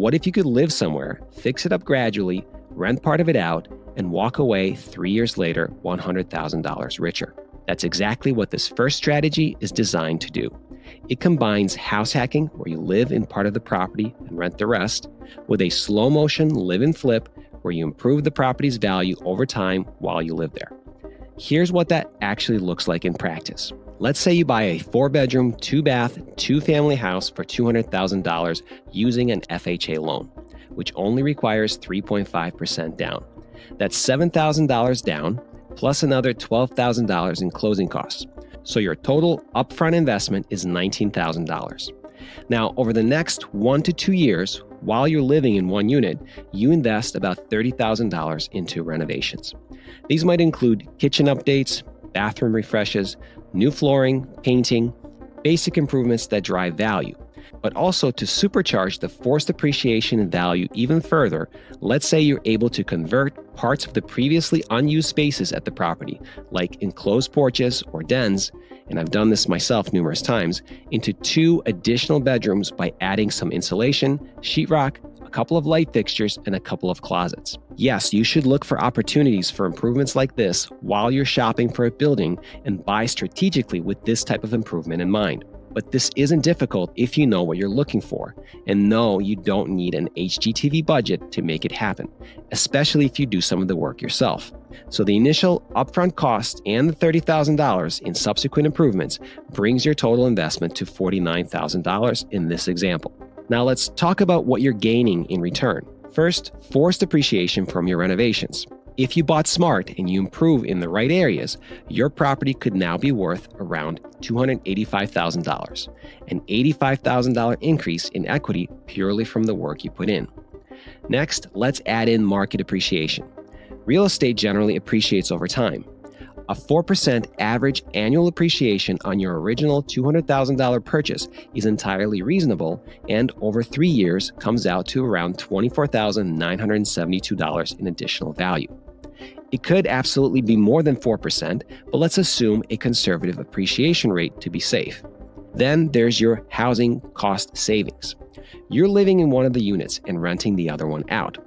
What if you could live somewhere, fix it up gradually, rent part of it out, and walk away 3 years later $100,000 richer? That's exactly what this first strategy is designed to do. It combines house hacking, where you live in part of the property and rent the rest, with a slow motion live and flip, where you improve the property's value over time while you live there. Here's what that actually looks like in practice. Let's say you buy a 4-bedroom, 2-bath, 2-family house for $200,000 using an FHA loan, which only requires 3.5% down. That's $7,000 down, plus another $12,000 in closing costs. So your total upfront investment is $19,000. Now, over the next 1 to 2 years, while you're living in one unit, you invest about $30,000 into renovations. These might include kitchen updates, bathroom refreshes, new flooring, painting, basic improvements that drive value. But also to supercharge the forced appreciation in value even further, let's say you're able to convert parts of the previously unused spaces at the property, like enclosed porches or dens, and I've done this myself numerous times, into 2 additional bedrooms by adding some insulation, sheetrock, a couple of light fixtures, and a couple of closets. Yes, you should look for opportunities for improvements like this while you're shopping for a building and buy strategically with this type of improvement in mind. But this isn't difficult if you know what you're looking for. And no, you don't need an HGTV budget to make it happen, especially if you do some of the work yourself. So the initial upfront cost and the $30,000 in subsequent improvements brings your total investment to $49,000 in this example. Now let's talk about what you're gaining in return. First, forced appreciation from your renovations. If you bought smart and you improve in the right areas, your property could now be worth around $285,000, an $85,000 increase in equity purely from the work you put in. Next, let's add in market appreciation. Real estate generally appreciates over time. A 4% average annual appreciation on your original $200,000 purchase is entirely reasonable, and over 3 years comes out to around $24,972 in additional value. It could absolutely be more than 4%, but let's assume a conservative appreciation rate to be safe. Then there's your housing cost savings. You're living in one of the units and renting the other one out.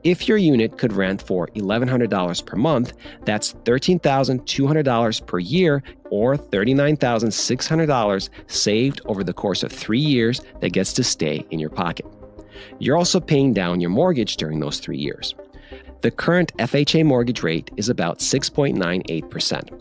If your unit could rent for $1,100 per month, that's $13,200 per year, or $39,600 saved over the course of 3 years that gets to stay in your pocket. You're also paying down your mortgage during those 3 years. The current FHA mortgage rate is about 6.98%.